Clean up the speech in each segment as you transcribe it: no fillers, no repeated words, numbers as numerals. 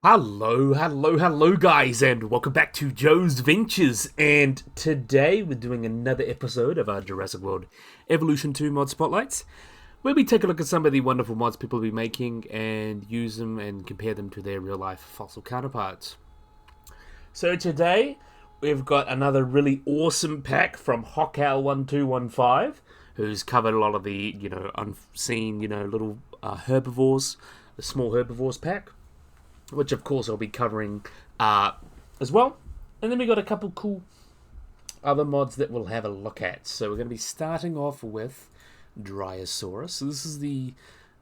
Hello guys, and welcome back to Joe's Ventures. And today we're doing another episode of our Jurassic World Evolution 2 mod spotlights, where we take a look at some of the wonderful mods people will be making and use them and compare them to their real life fossil counterparts. So today we've got another really awesome pack from Hockow1215, who's covered a lot of the unseen little herbivores, the small herbivores pack, which of course I'll be covering as well. And then we got a couple cool other mods that we'll have a look at. So we're going to be starting off with Dryosaurus. So this is the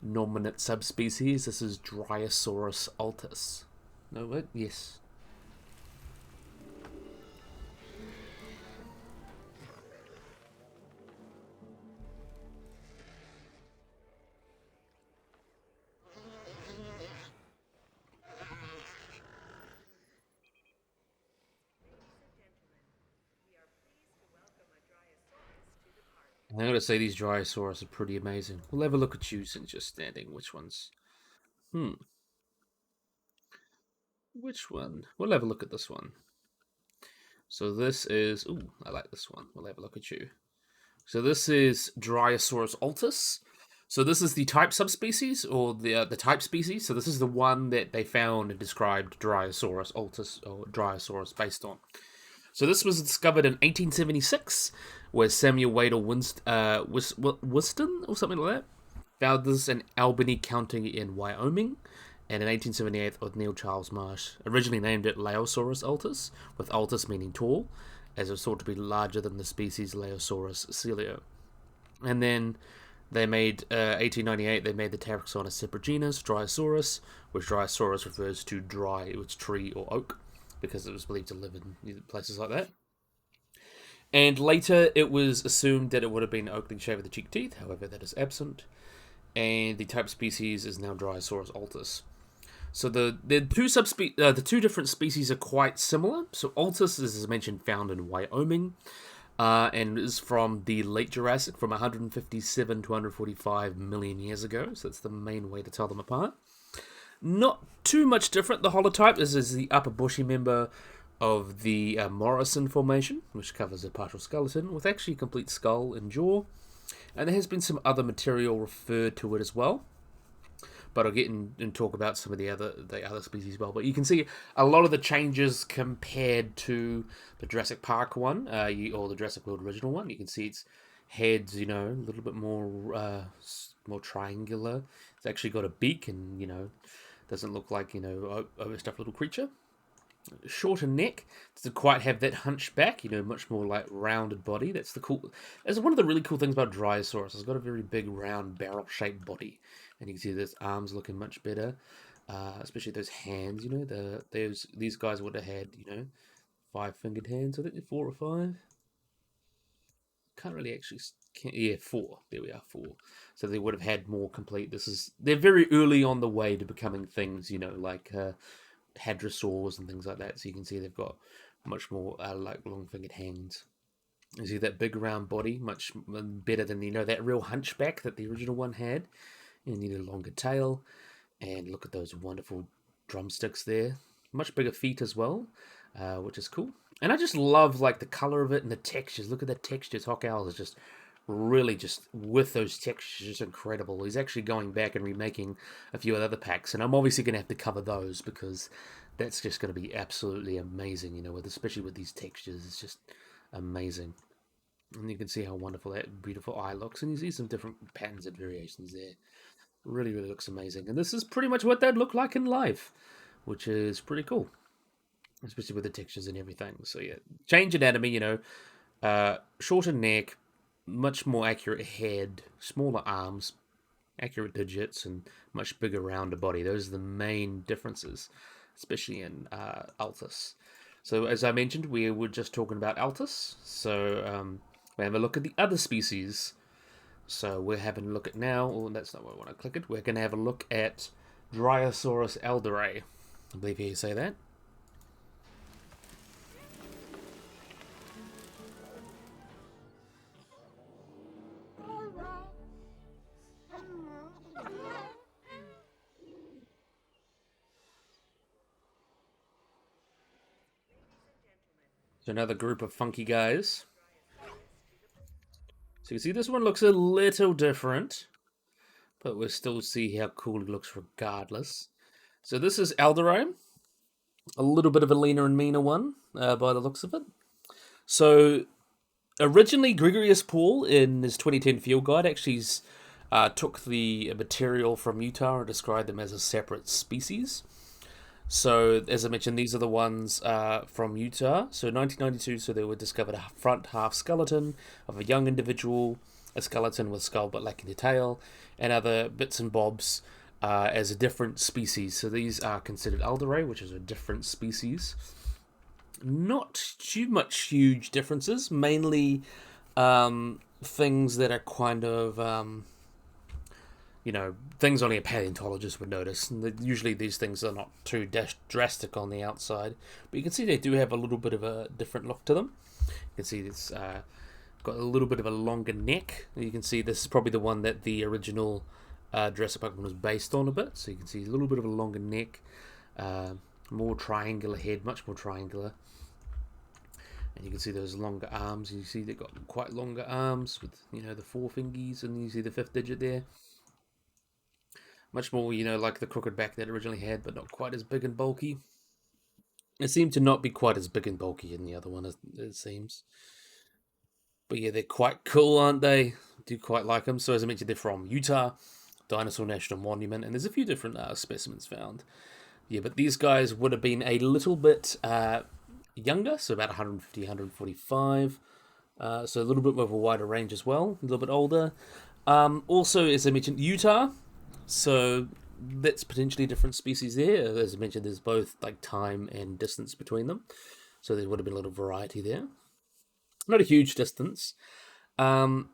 nominate subspecies. This is Dryosaurus altus. No, what? Yes. I'm going to say these Dryosaurus are pretty amazing. We'll have a look at you since you're standing. Which ones? Hmm. Which one? We'll have a look at this one. So this is... Ooh, I like this one. We'll have a look at you. So this is Dryosaurus altus. So this is the type subspecies, or the type species. So this is the one that they found and described Dryosaurus altus, or Dryosaurus, based on. So this was discovered in 1876, where Samuel Waddell Wiston, or something like that, found this in Albany County in Wyoming, and in 1878 with Neil Charles Marsh. Originally named it Laosaurus altus, with altus meaning tall, as it was thought to be larger than the species Laosaurus coelio. And then they made, 1898, they made the taxon a separate genus, Dryosaurus, which Dryosaurus refers to dry, it's tree or oak, because it was believed to live in places like that. And later it was assumed that it would have been opening shape of the cheek teeth, however that is absent. And the type species is now Dryosaurus altus. So the two different species are quite similar. So altus is, as mentioned, found in Wyoming, and is from the late Jurassic, from 157 to 145 million years ago. So that's the main way to tell them apart. Not too much different. The holotype this is the upper bushy member of the Morrison Formation, which covers a partial skeleton with actually a complete skull and jaw. And there has been some other material referred to it as well, but I'll get in and talk about some of the other species as well. But you can see a lot of the changes compared to the Jurassic Park one, or the Jurassic World original one. You can see its head's, a little bit more triangular. It's actually got a beak, and doesn't look like overstuffed little creature. Shorter neck, doesn't quite have that hunchback, much more like rounded body. That's one of the really cool things about Dryosaurus. It's got a very big round barrel shaped body, and you can see those arms looking much better, especially those hands. These guys would have had 5-fingered hands. I think they're 4 or 5. Can't really actually. Yeah, 4. There we are, 4. So they would have had more complete. They're very early on the way to becoming things, like hadrosaurs and things like that. So you can see they've got much more like long-fingered hands. You see that big round body, much better than that real hunchback that the original one had. You need a longer tail, and look at those wonderful drumsticks there. Much bigger feet as well, which is cool. And I just love like the color of it and the textures. Look at the textures. Hawk Owl is just really just with those textures, just incredible. He's actually going back and remaking a few other packs, and I'm obviously going to have to cover those because that's just going to be absolutely amazing. Especially with these textures, it's just amazing. And you can see how wonderful that beautiful eye looks, and you see some different patterns and variations there. Really, really looks amazing. And this is pretty much what they'd look like in life, which is pretty cool, especially with the textures and everything. So yeah, change anatomy, shorter neck, much more accurate head, smaller arms, accurate digits, and much bigger, rounder body. Those are the main differences, especially in Altus. So as I mentioned, we were just talking about Altus. So we have a look at the other species. So we're having a look at now. Oh, that's not where I want to click it. We're going to have a look at Dryosaurus elderi. I believe you say that. So another group of funky guys. So you can see this one looks a little different, but we'll still see how cool it looks regardless. So this is elderi, a little bit of a leaner and meaner one by the looks of it. So originally, Gregorius Paul in his 2010 field guide actually took the material from Utah and described them as a separate species. So, as I mentioned, these are the ones from Utah. So, 1992, so they were discovered a front half skeleton of a young individual, a skeleton with skull but lacking the tail, and other bits and bobs as a different species. So, these are considered elderi, which is a different species. Not too much huge differences, mainly things that are kind of things only a paleontologist would notice. And usually these things are not too drastic on the outside, but you can see they do have a little bit of a different look to them. You can see it's got a little bit of a longer neck. You can see this is probably the one that the original Jurassic Park one was based on a bit. So you can see a little bit of a longer neck, more triangular head, much more triangular. And you can see those longer arms. You see they've got quite longer arms with, the four fingies, and you see the fifth digit there. Much more, like the crooked back that it originally had, but not quite as big and bulky. It seemed to not be quite as big and bulky in the other one, it seems. But yeah, they're quite cool, aren't they? Do quite like them. So as I mentioned, they're from Utah, Dinosaur National Monument, and there's a few different specimens found. Yeah, but these guys would have been a little bit younger, so about 150, 145. So a little bit more of a wider range as well, a little bit older. Also, as I mentioned, Utah. So that's potentially a different species there. As I mentioned, there's both like time and distance between them. So there would have been a little variety there. Not a huge distance. And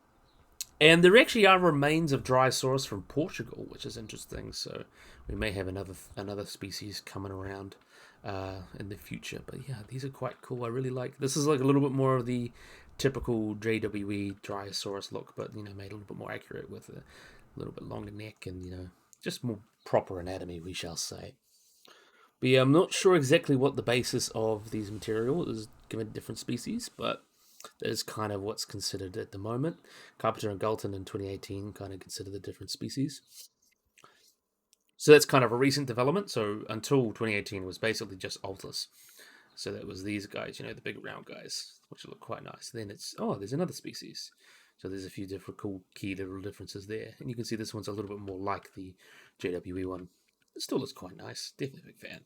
there actually are remains of Dryosaurus from Portugal, which is interesting. So we may have another species coming around in the future. But yeah, these are quite cool. I really like. This is like a little bit more of the typical JWE Dryosaurus look, but made a little bit more accurate with a little bit longer neck and just more proper anatomy, we shall say. But yeah, I'm not sure exactly what the basis of these material is given different species, but that is kind of what's considered at the moment. Carpenter and Galton in 2018 kind of consider the different species. So that's kind of a recent development. So until 2018 it was basically just Altus. So that was these guys, the big round guys, which look quite nice. Then it's, there's another species. So there's a few different cool key little differences there. And you can see this one's a little bit more like the JWE one. It still looks quite nice. Definitely a big fan.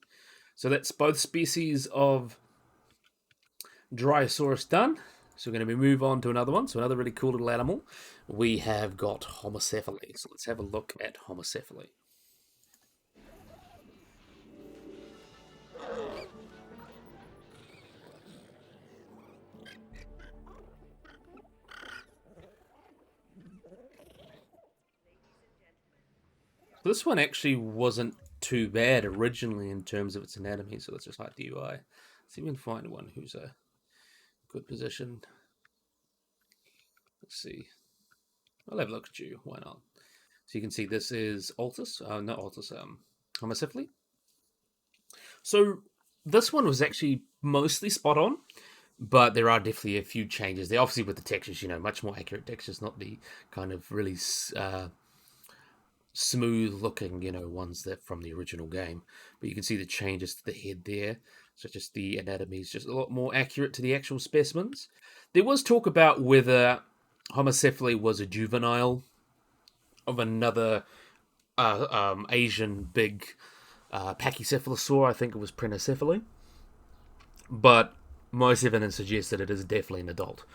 So that's both species of Dryosaurus done. So we're going to move on to another one. So another really cool little animal. We have got Homalocephale. So let's have a look at Homalocephale. This one actually wasn't too bad originally in terms of its anatomy, so let's just hide the UI. See if we can find one who's a good position. Let's see. I'll have a look at you. Why not? So you can see this is Altus. Not Altus. Homalocephale. So this one was actually mostly spot on, but there are definitely a few changes. They're obviously with the textures, much more accurate textures, not the kind of really smooth looking, ones that from the original game. But you can see the changes to the head there. So just the anatomy is just a lot more accurate to the actual specimens. There was talk about whether Homalocephale was a juvenile of another Asian big Pachycephalosaur. I think it was Prenocephale. But most evidence suggests that it is definitely an adult.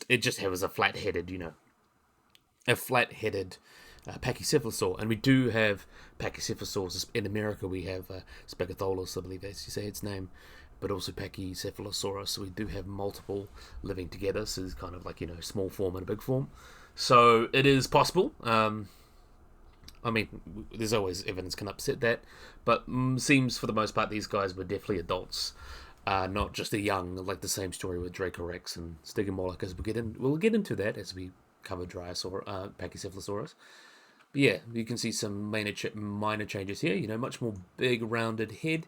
It just has a flat-headed, a flat-headed Pachycephalosaur, and we do have Pachycephalosaurs in America. We have Spaghetholus, I believe that's you say its name, but also Pachycephalosaurus. So we do have multiple living together. So it's kind of like small form and a big form. So it is possible. I mean, there's always evidence can upset that, but seems for the most part these guys were definitely adults, not just a young. Like the same story with Dracorex and Stygimoloch, we'll get into that as we cover Pachycephalosaurus. But yeah, you can see some minor changes here. Much more big rounded head.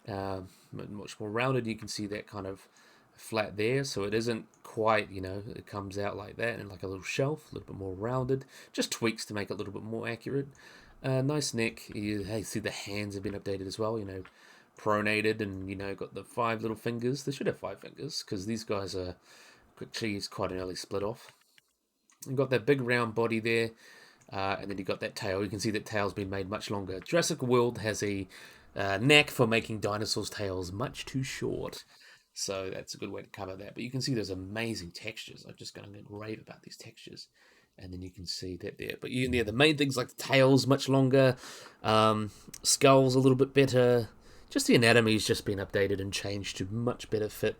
much more rounded. You can see that kind of flat there, so it isn't quite, it comes out like that and like a little shelf, a little bit more rounded. Just tweaks to make it a little bit more accurate. Nice neck. Hey, see the hands have been updated as well. Pronated and got the 5 little fingers. They should have 5 fingers because these guys are actually quite an early split off. You've got that big round body there, and then you've got that tail. You can see that tail's been made much longer. Jurassic World has a knack for making dinosaurs' tails much too short. So that's a good way to cover that. But you can see there's amazing textures. I'm just going to rave about these textures. And then you can see that there. But the main things like the tail's much longer, skull's a little bit better. Just the anatomy's just been updated and changed to much better fit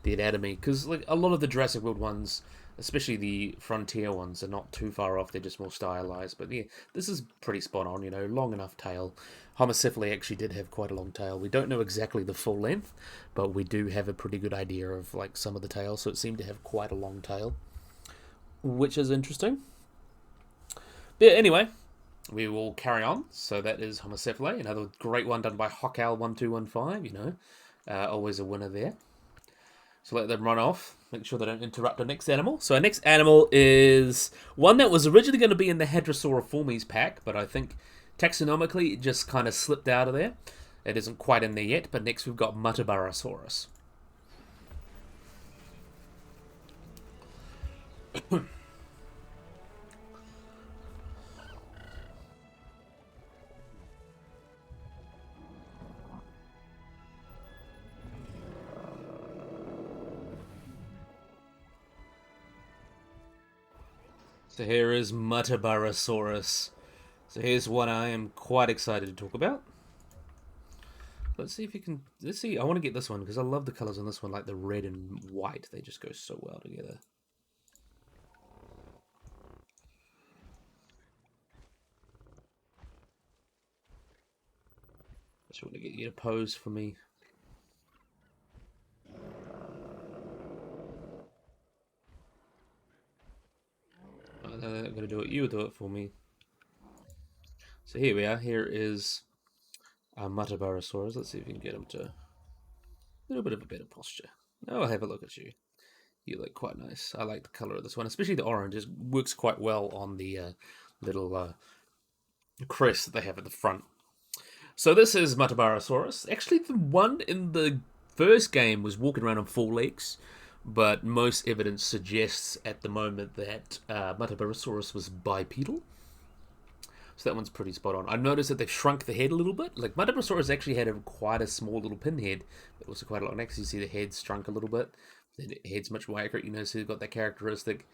the anatomy. Because like a lot of the Jurassic World ones, especially the frontier ones, are not too far off. They're just more stylized. But yeah, this is pretty spot on. Long enough tail. Homalocephale actually did have quite a long tail. We don't know exactly the full length, but we do have a pretty good idea of like some of the tail. So it seemed to have quite a long tail, which is interesting. But anyway, we will carry on. So that is Homalocephale, another great one done by Hockowl1215. Always a winner there. So let them run off. Make sure they don't interrupt our next animal. So our next animal is one that was originally going to be in the Hadrosauriformes pack, but I think taxonomically it just kind of slipped out of there. It isn't quite in there yet, but next we've got Muttaburrasaurus. So here is Muttaburrasaurus. So here's one I am quite excited to talk about. Let's see if you can... Let's see, I want to get this one because I love the colours on this one, like the red and white. They just go so well together. Just want to get you to pose for me. I'm going to do it. You do it for me. So here we are. Here is Muttaburrasaurus. Let's see if we can get him to a little bit of a better posture. Now I'll have a look at you. You look quite nice. I like the colour of this one, especially the orange. It works quite well on the little crest that they have at the front. So this is Muttaburrasaurus. Actually, the one in the first game was walking around on 4 legs, but most evidence suggests at the moment that Muttaburrasaurus was bipedal. So that one's pretty spot on. I noticed that they've shrunk the head a little bit. Like Muttaburrasaurus actually had quite a small little pinhead, but also quite a lot. Next, you see the head shrunk a little bit. The head's much more accurate. So you've got that characteristic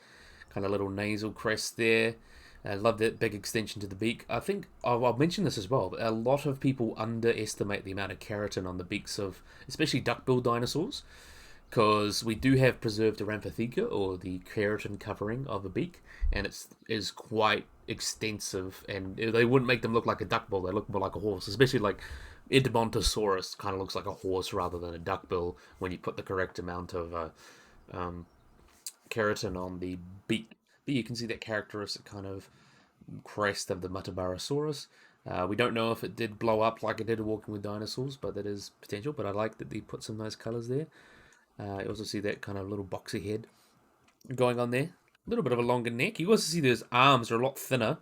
kind of little nasal crest there. I love that big extension to the beak. I think I'll mention this as well. But a lot of people underestimate the amount of keratin on the beaks of, especially duck-billed dinosaurs, because we do have preserved Eramphitheka, or the keratin covering of a beak, and it is quite extensive. And they wouldn't make them look like a duckbill; they look more like a horse. Especially like Edmontosaurus kind of looks like a horse rather than a duckbill when you put the correct amount of keratin on the beak. But you can see that characteristic kind of crest of the Muttaburrasaurus. We don't know if it did blow up like it did Walking with Dinosaurs, but that is potential. But I like that they put some nice colours there. You also see that kind of little boxy head going on there. A little bit of a longer neck. You also see those arms are a lot thinner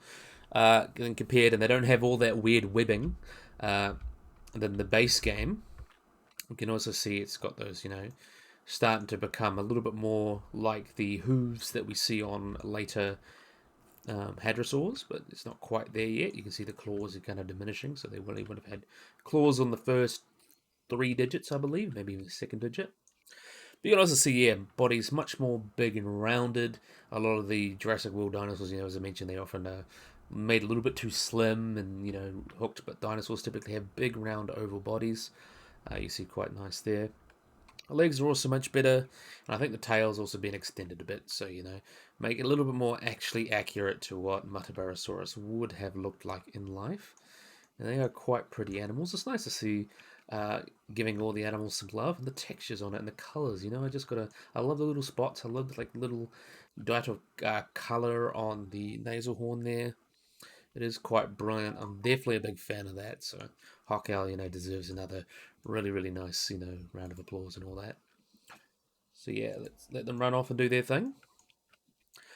than compared, and they don't have all that weird webbing than the base game. You can also see it's got those, starting to become a little bit more like the hooves that we see on later hadrosaurs, but it's not quite there yet. You can see the claws are kind of diminishing, so they really would have had claws on the first 3 digits, I believe, maybe even the second digit. But you can also see, body's much more big and rounded. A lot of the Jurassic World dinosaurs, as I mentioned, they often made a little bit too slim and, hooked, but dinosaurs typically have big, round, oval bodies. You see quite nice there. The legs are also much better, and I think the tail's also been extended a bit, so, make it a little bit more actually accurate to what Muttaburrasaurus would have looked like in life. And they are quite pretty animals. It's nice to see giving all the animals some love, and the textures on it and the colours. I love the little spots. I love like little dot of colour on the nasal horn there. It is quite brilliant. I'm definitely a big fan of that. So Hockel, deserves another really, really nice, round of applause and all that. So yeah, let's let them run off and do their thing.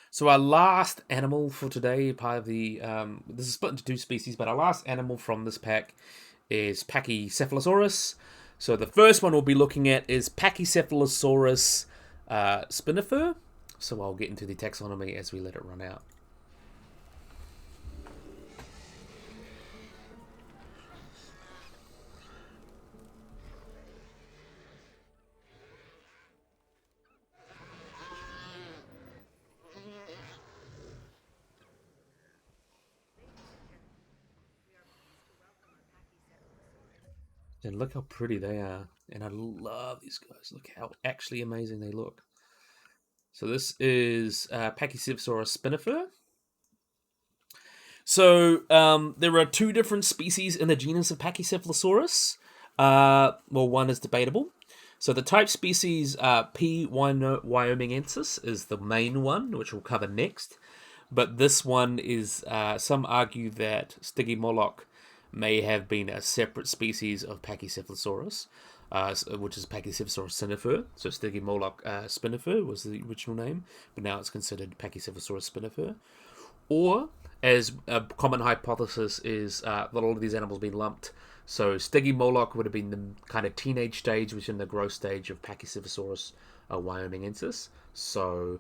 So our last animal for today, part of the this is split into two species, but our last animal from this pack is Pachycephalosaurus. So the first one we'll be looking at is Pachycephalosaurus spinifer. So I'll get into the taxonomy as we let it run out. And look how pretty they are. And I love these guys. Look how actually amazing they look. So this is Pachycephalosaurus spinifer. So there are two different species in the genus of Pachycephalosaurus. Well, one is debatable. So the type species P. wyomingensis is the main one, which we'll cover next. But this one is, some argue that Stygimoloch may have been a separate species of Pachycephalosaurus, which is Pachycephalosaurus spinifer. So Stygimoloch spinifer was the original name, but now it's considered Pachycephalosaurus spinifer. Or, as a common hypothesis is that all of these animals have been lumped. So Stygimoloch would have been the kind of teenage stage, which is in the growth stage of Pachycephalosaurus wyomingensis. So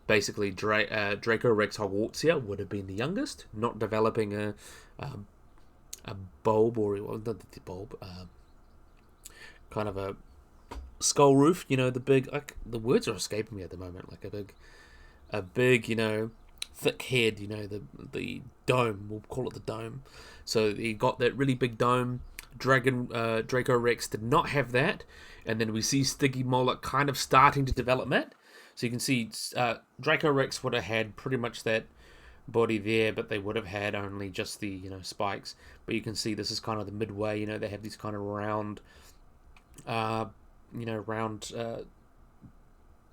basically, Dracorex hogwartsia would have been the youngest, not developing a bulb, or not the bulb, kind of a skull roof. The big, the words are escaping me at the moment. Like a big, thick head. The dome. We'll call it the dome. So he got that really big dome. Dracorex did not have that, and then we see Stygimoloch kind of starting to develop that. So you can see Dracorex would have had pretty much that body there, but they would have had only just the spikes. But you can see this is kind of the midway. They have these kind of round,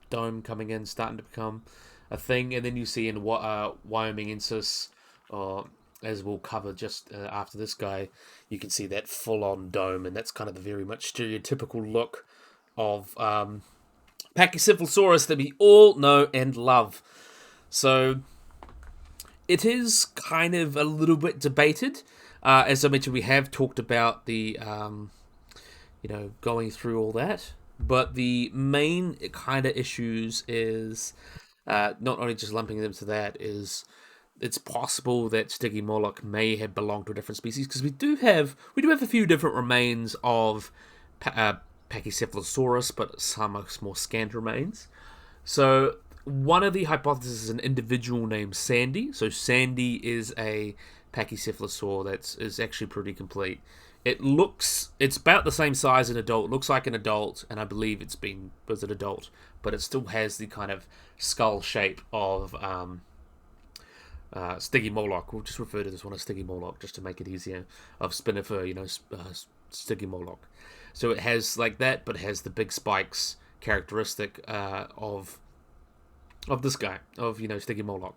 dome coming in, starting to become a thing. And then you see in wyomingensis, as we'll cover just after this guy, you can see that full-on dome, and that's kind of the very much stereotypical look of Pachycephalosaurus that we all know and love. So it is kind of a little bit debated. As I mentioned, we have talked about the, going through all that. But the main kind of issues is not only just lumping them to that, is it's possible that Stygimoloch may have belonged to a different species, because we do have a few different remains of Pachycephalosaurus, but some are more scant remains. So one of the hypotheses is an individual named Sandy. So Sandy is a Pachycephalosaur that is actually pretty complete. It's about the same size as an adult. It looks like an adult, and I believe was an adult, but it still has the kind of skull shape of Stygimoloch. We'll just refer to this one as Stygimoloch just to make it easier. Of Spinifer, Stygimoloch. So it has like that, but it has the big spikes characteristic of this guy, of Stygimoloch.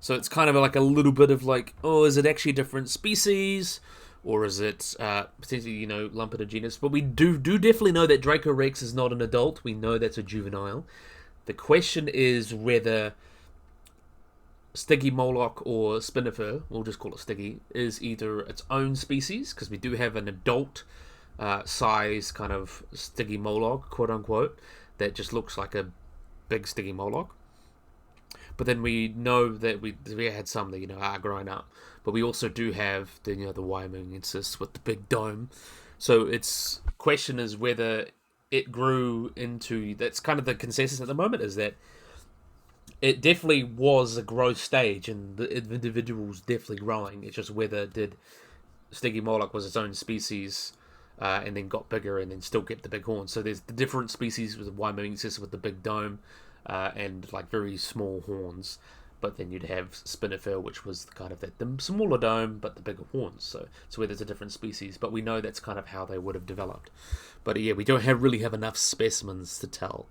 So it's kind of like a little bit of like, is it actually a different species, or is it potentially lump in a genus? But we do definitely know that Dracorex is not an adult. We know that's a juvenile. The question is whether Stygimoloch or Spinifer, we'll just call it Stygi, is either its own species, because we do have an adult size kind of Stygimoloch, quote unquote, that just looks like a big Stygimoloch. But then we know that we had some that are growing up, but we also do have the the wyomingensis with the big dome. So its question is whether it grew into. That's kind of the consensus at the moment, is that it definitely was a growth stage, and the individual was definitely growing. It's just whether did Stygimoloch was its own species, and then got bigger, and then still kept the big horns. So there's the different species with the wyomingensis with the big dome, and like very small horns. But then you'd have Spinifer, which was kind of the smaller dome, but the bigger horns. So where there's a different species. But we know that's kind of how they would have developed. But yeah, we don't really have enough specimens to tell.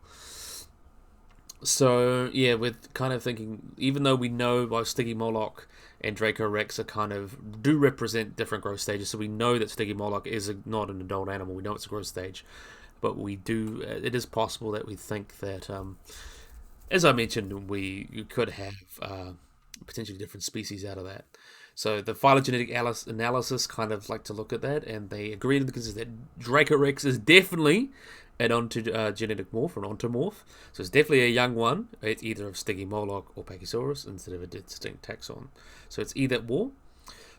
So yeah, we're kind of thinking, even though we know both Stygimoloch and Dracorex are kind of do represent different growth stages, so we know that Stygimoloch is not an adult animal. We know it's a growth stage, but we do. It is possible that we think that, as I mentioned, you could have potentially different species out of that. So the phylogenetic analysis kind of like to look at that, and they agreed because that Dracorex is definitely an genetic morph or an ontomorph. So it's definitely a young one. It's either of Stygimoloch or Pachycephalosaurus instead of a distinct taxon. So it's either or.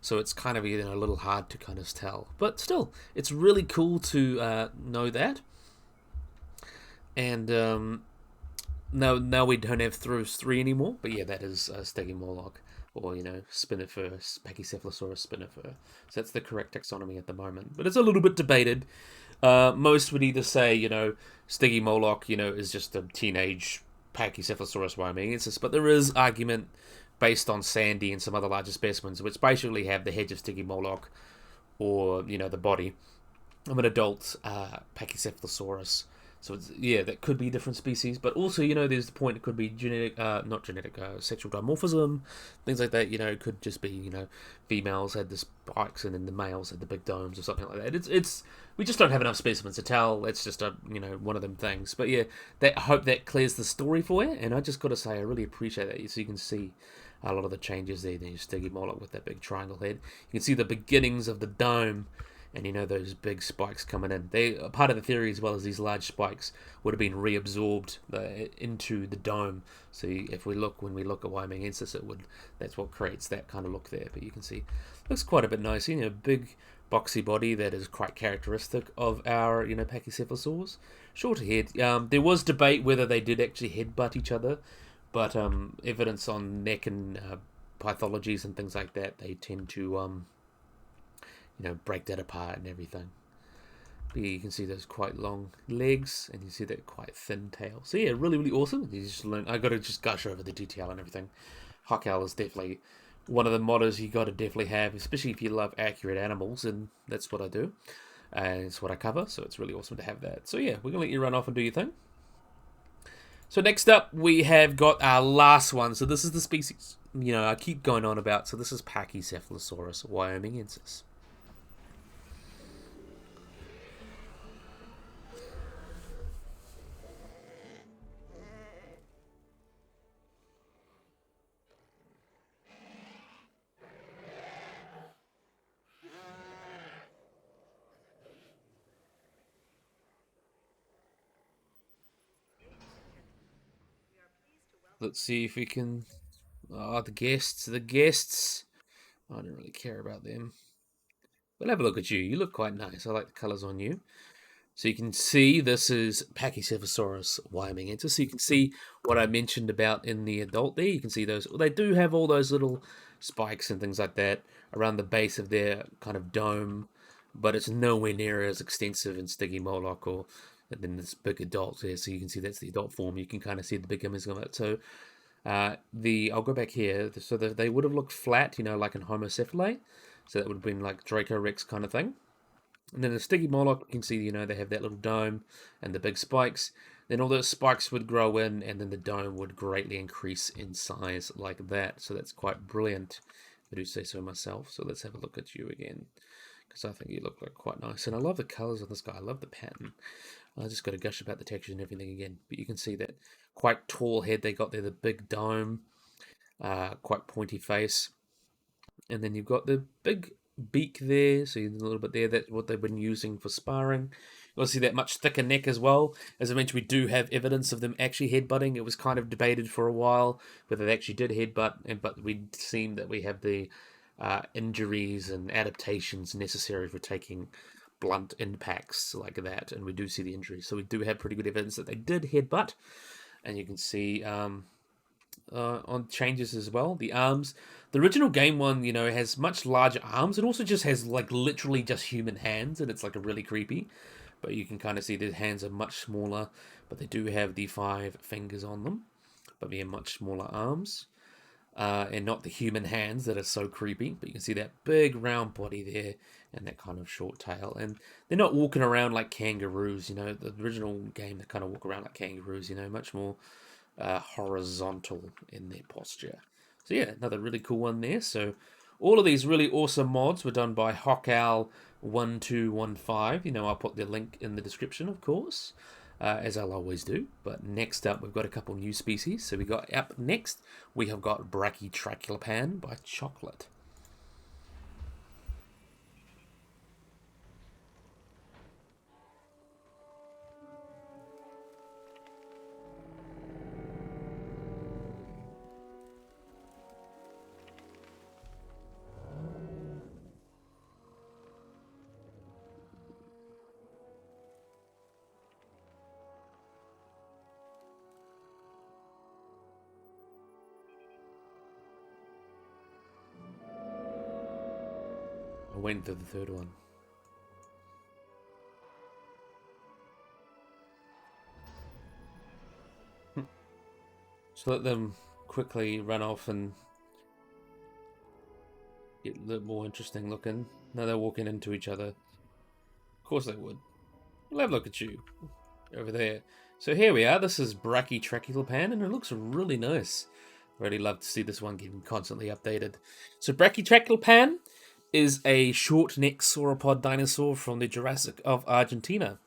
So it's kind of a little hard to kind of tell, but still, it's really cool to know that. And now we don't have throws 3 anymore, but yeah, that is Stygimoloch, or Spinifer, Pachycephalosaurus spinifer. So that's the correct taxonomy at the moment, but it's a little bit debated. Most would either say Stygimoloch is just a teenage Pachycephalosaurus wyomingensis, but there is argument based on Sandy and some other larger specimens, which basically have the head of Stygimoloch, or the body of an adult Pachycephalosaurus. So that could be different species, but also there's the point it could be genetic, not genetic, sexual dimorphism, things like that. It could just be females had the spikes and then the males had the big domes or something like that. It's we just don't have enough specimens to tell. It's just a one of them things. But yeah, I hope that clears the story for you. And I just got to say I really appreciate that. So you can see a lot of the changes there. Then you Stygimoloch with that big triangle head. You can see the beginnings of the dome. And those big spikes coming in. They part of the theory, as well as these large spikes, would have been reabsorbed into the dome. So when we look at wyomingensis, that's what creates that kind of look there. But you can see, looks quite a bit nice. Big boxy body that is quite characteristic of our Pachycephalosaurs. Shorter head. There was debate whether they did actually headbutt each other, but evidence on neck and pathologies and things like that, they tend to break that apart and everything. But yeah, you can see those quite long legs, and you see that quite thin tail. So yeah, really, really awesome. I got to just gush over the detail and everything. Huckell is definitely one of the mottos you got to definitely have, especially if you love accurate animals, and that's what I do. And it's what I cover, so it's really awesome to have that. So yeah, we're going to let you run off and do your thing. So next up, we have got our last one. So this is the species, I keep going on about. So this is Pachycephalosaurus wyomingensis. Let's see if we can. Oh, the guests. The guests. I don't really care about them. We'll have a look at you. You look quite nice. I like the colours on you. So you can see this is Pachycephalosaurus wyomingensis. So you can see what I mentioned about in the adult there. You can see those. They do have all those little spikes and things like that around the base of their kind of dome, but it's nowhere near as extensive in Stygimoloch or than this big adult there. So you can see that's the adult form. You can kind of see the big image of it. So I'll go back here. So they would have looked flat, like in Homalocephale. So that would have been like Dracorex kind of thing. And then the Stygimoloch, you can see, they have that little dome and the big spikes. Then all those spikes would grow in, and then the dome would greatly increase in size like that. So that's quite brilliant. I do say so myself. So let's have a look at you again, because I think you look like quite nice. And I love the colours of this guy. I love the pattern. I just got to gush about the texture and everything again. But you can see that quite tall head they got there, the big dome, quite pointy face. And then you've got the big beak there, so a little bit there. That's what they've been using for sparring. You'll see that much thicker neck as well. As I mentioned, we do have evidence of them actually headbutting. It was kind of debated for a while whether they actually did headbutt, but we seem that we have the injuries and adaptations necessary for taking blunt impacts like that, and we do see the injuries. So we do have pretty good evidence that they did headbutt, and you can see on changes as well. The arms, the original game one, has much larger arms. It also just has like literally just human hands, and it's like a really creepy. But you can kind of see the hands are much smaller, but they do have the 5 fingers on them, but they have much smaller arms. And not the human hands that are so creepy, but you can see that big round body there and that kind of short tail. And they're not walking around like kangaroos, the original game they kind of walk around like kangaroos, much more horizontal in their posture. So yeah, another really cool one there. So all of these really awesome mods were done by Hockowl1215. You know, I'll put the link in the description, of course, as I'll always do. But next up, we've got a couple new species. So up next, we have got Brachytrachelopan by Chocolate. I went to the third one. So let them quickly run off and get a little more interesting looking. Now they're walking into each other. Of course they would. We'll have a look at you over there. So here we are. This is Brachytrachelopan, and it looks really nice. Really love to see this one getting constantly updated. So Brachytrachelopan is a short-necked sauropod dinosaur from the Jurassic of Argentina.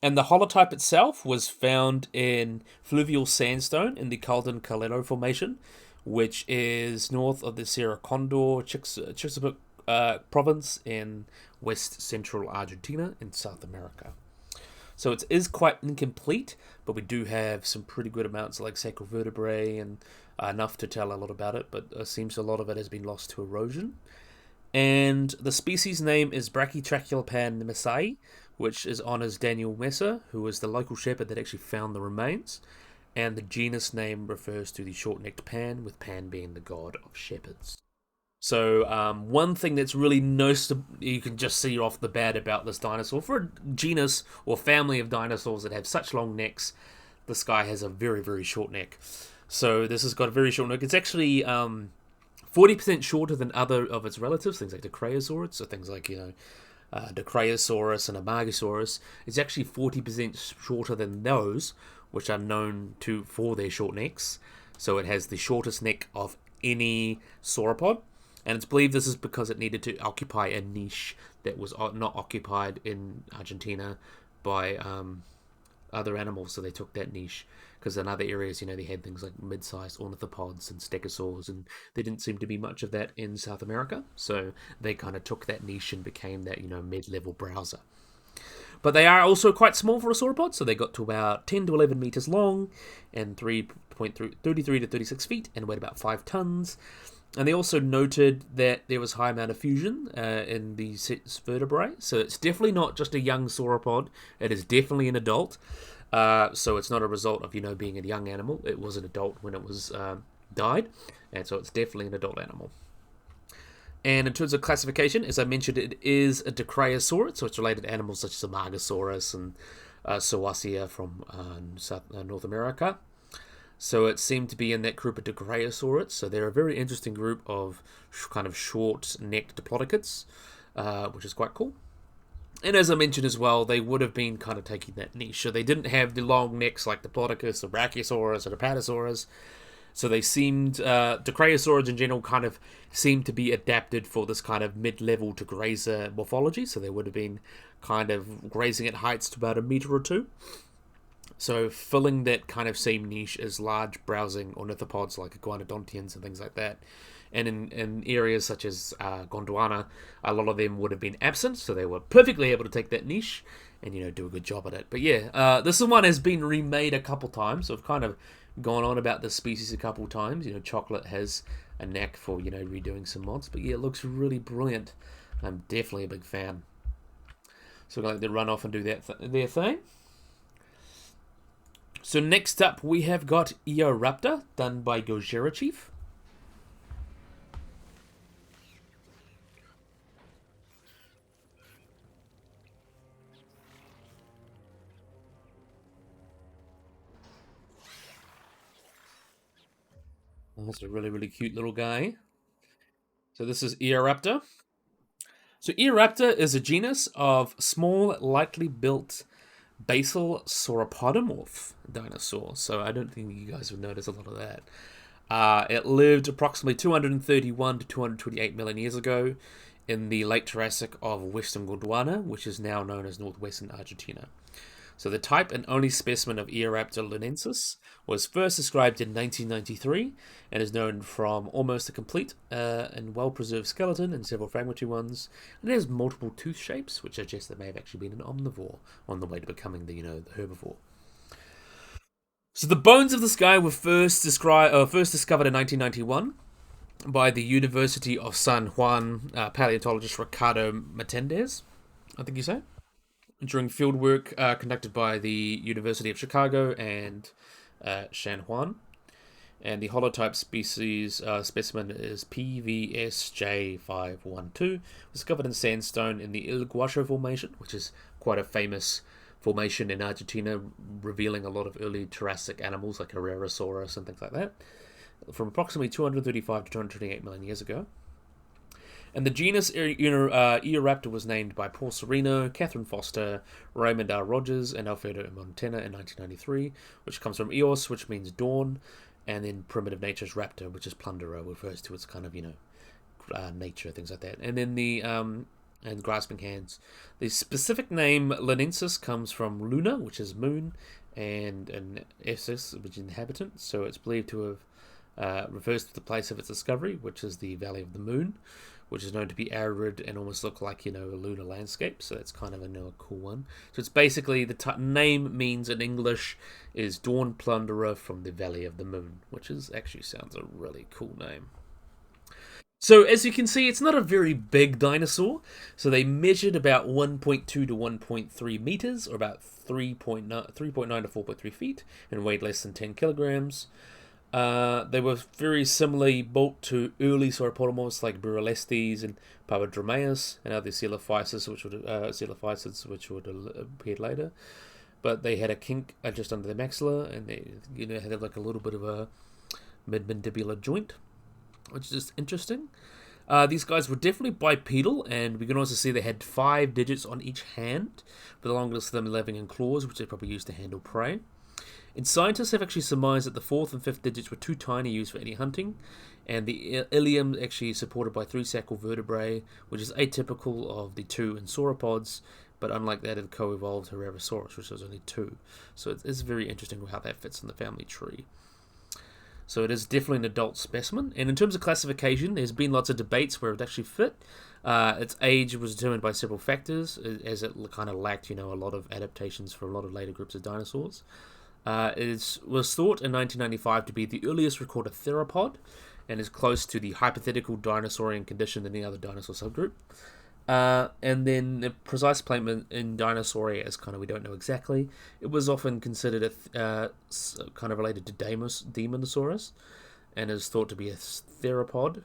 And the holotype itself was found in fluvial sandstone in the Calden Calero Formation, which is north of the Sierra Condor, Chixapuc province in west central Argentina in South America. So it is quite incomplete, but we do have some pretty good amounts of like sacral vertebrae and enough to tell a lot about it, but it seems a lot of it has been lost to erosion. And the species name is Brachytrachelopan messai, which is honors Daniel Messer, who was the local shepherd that actually found the remains. And the genus name refers to the short-necked Pan, with Pan being the god of shepherds. So one thing that's really nice, you can just see off the bat about this dinosaur, for a genus or family of dinosaurs that have such long necks, this guy has a very, very short neck. So this has got a very short neck. It's actually 40% shorter than other of its relatives, things like the Dryosaurus, so things like, Dryosaurus and Homalocephale. It's actually 40% shorter than those, which are known for their short necks. So it has the shortest neck of any sauropod, and it's believed this is because it needed to occupy a niche that was not occupied in Argentina by other animals, so they took that niche. Because in other areas, they had things like mid-sized ornithopods and stegosaurs, and there didn't seem to be much of that in South America. So they kind of took that niche and became that, mid-level browser. But they are also quite small for a sauropod, so they got to about 10 to 11 meters long and 33 to 36 feet and weighed about 5 tons. And they also noted that there was high amount of fusion in the vertebrae, so it's definitely not just a young sauropod. It is definitely an adult. So it's not a result of, being a young animal. It was an adult when it was died, and so it's definitely an adult animal. And in terms of classification, as I mentioned, it is a Dryosaurus, so it's related to animals such as Amargasaurus and Sauacia from North America. So it seemed to be in that group of Dryosaurus. So they're a very interesting group of kind of short-necked diplodocids, which is quite cool. And as I mentioned as well, they would have been kind of taking that niche. So they didn't have the long necks like the Diplodocus, the Brachiosaurus, or the Pachycephalosaurus. So they seemed, Dryosaurs in general kind of seemed to be adapted for this kind of mid-level to grazer morphology. So they would have been kind of grazing at heights to about 1 meter or 2. So filling that kind of same niche as large browsing ornithopods like iguanodontians and things like that. And in areas such as Gondwana, a lot of them would have been absent, so they were perfectly able to take that niche and, do a good job at it. But yeah, this one has been remade a couple times, so I've kind of gone on about this species a couple times. Chocolate has a knack for, redoing some mods. But yeah, it looks really brilliant. I'm definitely a big fan. So we're going to run off and do their thing. So next up, we have got Eoraptor, done by Gojira Chief. That's a really, really cute little guy. So this is Eoraptor. So Eoraptor is a genus of small, lightly built basal sauropodomorph dinosaur. So I don't think you guys would notice a lot of that. It lived approximately 231 to 228 million years ago in the late Jurassic of western Gondwana, which is now known as northwestern Argentina. So the type and only specimen of Eoraptor linensis was first described in 1993 and is known from almost a complete and well-preserved skeleton and several fragmentary ones. And it has multiple tooth shapes, which suggest that may have actually been an omnivore on the way to becoming the herbivore. So the bones of this guy were first discovered in 1991 by the University of San Juan paleontologist Ricardo Matendez, I think you say, during field work conducted by the University of Chicago and San Juan. And the holotype species specimen is PVSJ512, discovered in sandstone in the El Guacho Formation, which is quite a famous formation in Argentina, revealing a lot of early Jurassic animals like Eoraptor and things like that, from approximately 235 to 228 million years ago. And the genus Eoraptor was named by Paul Sereno, Catherine Foster, Raymond R. Rogers, and Alfredo Montana in 1993, which comes from Eos, which means dawn, and then primitive nature's raptor, which is plunderer, refers to its kind of, nature, things like that. And then the and grasping hands. The specific name Linensis comes from Luna, which is moon, and Essus, which is inhabitant. So it's believed to have refers to the place of its discovery, which is the Valley of the Moon, which is known to be arid and almost look like a lunar landscape. So that's kind of a cool one. So it's basically the name means in English is Dawn Plunderer from the Valley of the Moon, which is actually sounds a really cool name. So as you can see, it's not a very big dinosaur. So they measured about 1.2 to 1.3 meters, or about 3.9 to 4.3 feet, and weighed less than 10 kilograms. They were very similarly built to early sauropodomorphs like Brachytrachelopan and Papadromaeus and other Coelophysis, which would appear later. But they had a kink just under the maxilla, and they had like a little bit of a mid-mandibular joint, which is just interesting. These guys were definitely bipedal, and we can also see they had 5 digits on each hand, with the longest of them living in claws, which they probably used to handle prey. And scientists have actually surmised that the 4th and 5th digits were too tiny to use for any hunting, and the ilium actually supported by 3 sacral vertebrae, which is atypical of the 2 in sauropods, but unlike that of the co-evolved Herrerasaurus, which was only 2. So it's very interesting how that fits in the family tree. So it is definitely an adult specimen. And in terms of classification, there's been lots of debates where it actually fit. Its age was determined by several factors, as it kind of lacked, a lot of adaptations for a lot of later groups of dinosaurs. It was thought in 1995 to be the earliest recorded theropod, and is close to the hypothetical dinosaurian condition in the other dinosaur subgroup. And then the precise placement in Dinosauria is kind of, we don't know exactly. It was often considered kind of related to Demonosaurus, and is thought to be a theropod.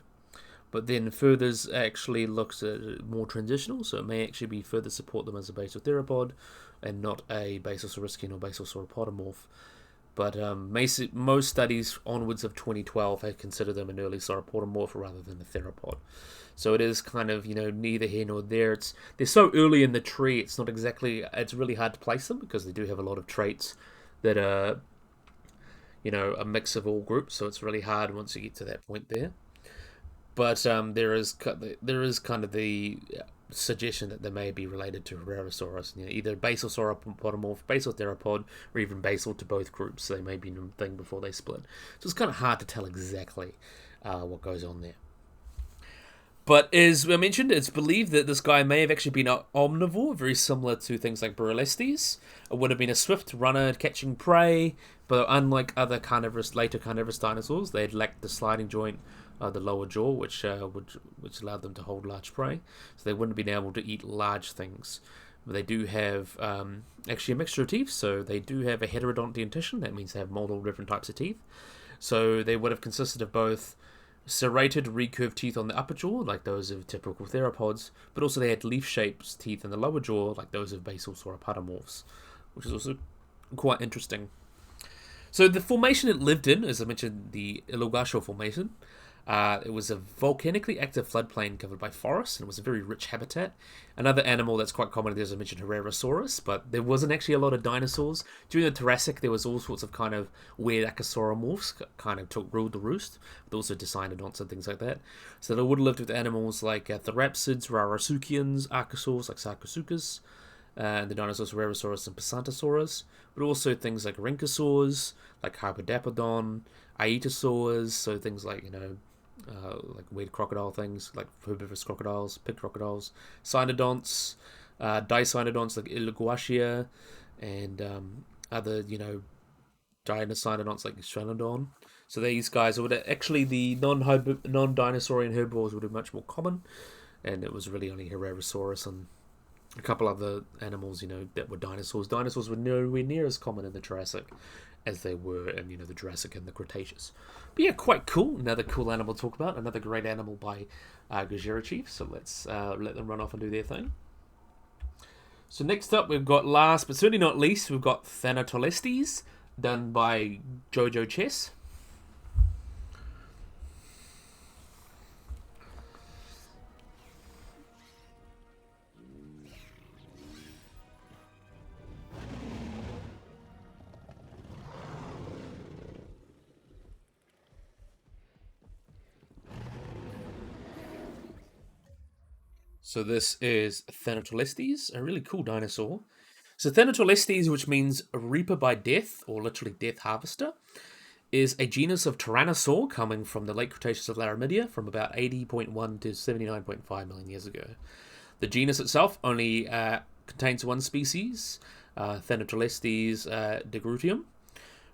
But then furthers actually looks at more transitional, so it may actually be further support them as a basal theropod, and not a basal saurischian or basal sauropodomorph. But most studies onwards of 2012 have considered them an early sauropodomorph rather than a theropod. So it is kind of, neither here nor there. They're so early in the tree, it's really hard to place them, because they do have a lot of traits that are, a mix of all groups, so it's really hard once you get to that point there. But there is kind of the suggestion that they may be related to Herrerasaurus, either basal sauropodomorph, basal theropod, or even basal to both groups. So they may be a thing before they split. So it's kind of hard to tell exactly what goes on there. But as I mentioned, it's believed that this guy may have actually been an omnivore, very similar to things like Brachytrachelopan. It would have been a swift runner catching prey, but unlike other later carnivorous dinosaurs, they had lacked the sliding joint, the lower jaw, which allowed them to hold large prey. So they wouldn't have been able to eat large things. But they do have actually a mixture of teeth, so they do have a heterodont dentition. That means they have multiple different types of teeth. So they would have consisted of both serrated, recurved teeth on the upper jaw, like those of typical theropods, but also they had leaf-shaped teeth in the lower jaw, like those of basal sauropodomorphs, which is also quite interesting. So the formation it lived in, as I mentioned, the El Guacho Formation, It was a volcanically active floodplain covered by forests, and it was a very rich habitat. Another animal that's quite common, as I mentioned, Herrerasaurus, but there wasn't actually a lot of dinosaurs. During the Jurassic, there was all sorts of kind of weird achosauromorphs, kind of ruled the roost, but also Dicynodonts and things like that. So they would have lived with animals like Therapsids, Rarasuchians, Archosaurs like Sarcosuchus, and the dinosaurs Herrerasaurus and Pachycephalosaurus, but also things like Rhynchosaurs, like Hypodapodon, Aetosaurs, so things like, like weird crocodile things, like herbivorous crocodiles, pig crocodiles, cynodonts, dicynodonts like Iliguacia, and other, dinocynodonts like Strelodon. So these guys would actually, the non-dinosaurian herbivores would be much more common, and it was really only Herrerasaurus and a couple other animals, that were dinosaurs. Dinosaurs were nowhere near as common in the Jurassic as they were in, the Jurassic and the Cretaceous. But yeah, quite cool. Another cool animal to talk about. Another great animal by Gojira Chief. So let's let them run off and do their thing. So next up, we've got, last but certainly not least, we've got Thanatotheristes, done by Jojo Chess. So this is Thanatotheristes, a really cool dinosaur. So Thanatotheristes, which means reaper by death, or literally death harvester, is a genus of Tyrannosaur coming from the late Cretaceous of Laramidia from about 80.1 to 79.5 million years ago. The genus itself only contains one species, Thanatotheristes degrutium,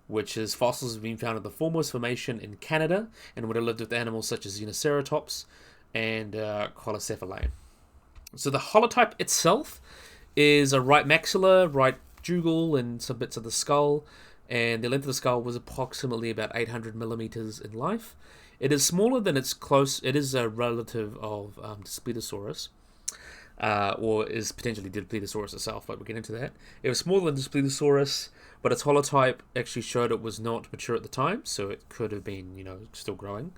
which is fossils have been found in the Foremost Formation in Canada and would have lived with animals such as Uniceratops and Homalocephale. So the holotype itself is a right maxilla, right jugal, and some bits of the skull, and the length of the skull was approximately about 800 millimeters in life. It is smaller than its close. It is a relative of Daspletosaurus, or is potentially Daspletosaurus itself, but we'll get into that. It was smaller than Daspletosaurus, but its holotype actually showed it was not mature at the time, so it could have been, still growing.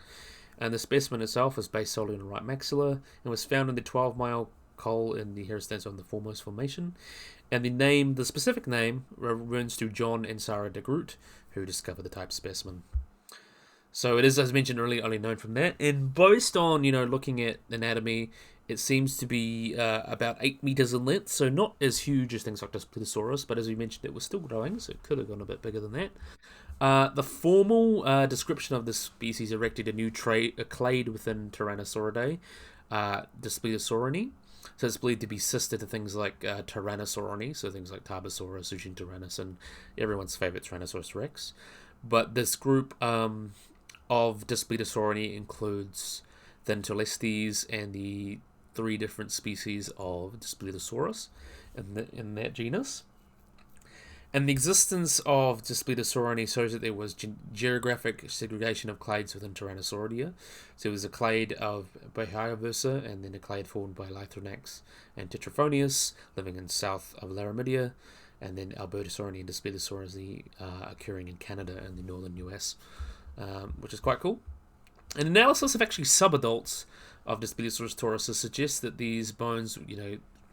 And the specimen itself is based solely on the right maxilla and was found in the 12-mile coal in the Herestanes on the Foremost Formation. And the specific name, runs to John and Sarah de Groot, who discovered the type specimen. So it is, as mentioned earlier, only known from that. And based on, looking at anatomy, it seems to be about 8 meters in length, so not as huge as things like Daspletosaurus, but as we mentioned, it was still growing, so it could have gone a bit bigger than that. The formal description of this species erected a new clade within Tyrannosauridae, Daspletosaurinae. So it's believed to be sister to things like Tyrannosaurinae, so things like Tarbosaurus, Eugenotyrannus, and everyone's favorite Tyrannosaurus rex. But this group of Daspletosaurinae includes Thanatotheristes and the 3 different species of Daspletosaurus in that genus. And the existence of Daspletosaurinae shows that there was geographic segregation of clades within Tyrannosauria. So there was a clade of Brachytrachelopan, and then a clade formed by Lythronax and Tetraphonius, living in south of Laramidia, and then Albertosaurinae and Daspletosaurus occurring in Canada and the northern US, which is quite cool. An analysis of actually subadults of Daspletosaurus taurusus suggests that these bones,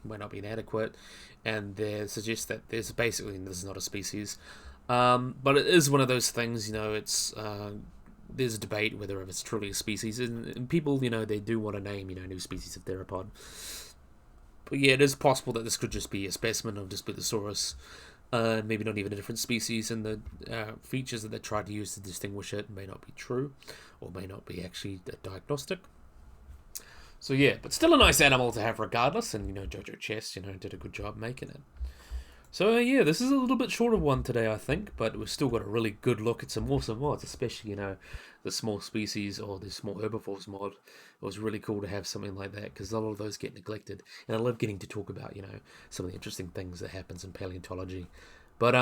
might not be inadequate, and they suggest that this is not a species, but it is one of those things. It's there's a debate whether it's truly a species, and people, they do want to name new species of theropod. But yeah, it is possible that this could just be a specimen of Daspletosaurus, maybe not even a different species, and the features that they tried to use to distinguish it may not be true, or may not be actually diagnostic. So yeah, but still a nice animal to have regardless, and Jojo Chess, did a good job making it. So yeah, this is a little bit shorter one today, I think, but we've still got a really good look at some awesome mods, especially, the small species or the small herbivores mod. It was really cool to have something like that, because a lot of those get neglected, and I love getting to talk about, some of the interesting things that happens in paleontology. But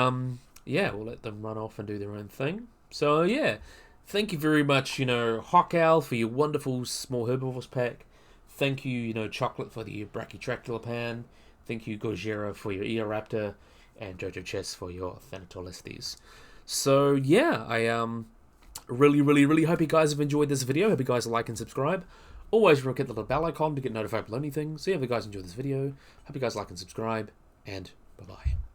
yeah, we'll let them run off and do their own thing. So yeah, thank you very much, Hawk Owl, for your wonderful small herbivores pack. Thank you, Chocolate, for the Brachytrachelopan. Thank you, Gojira, for your Eoraptor, and Jojo Chess for your Thanatotheristes. So yeah, really hope you guys have enjoyed this video. Hope you guys like and subscribe. Always remember to hit the little bell icon to get notified of anything. So yeah, if you guys enjoyed this video, hope you guys like and subscribe, and bye-bye.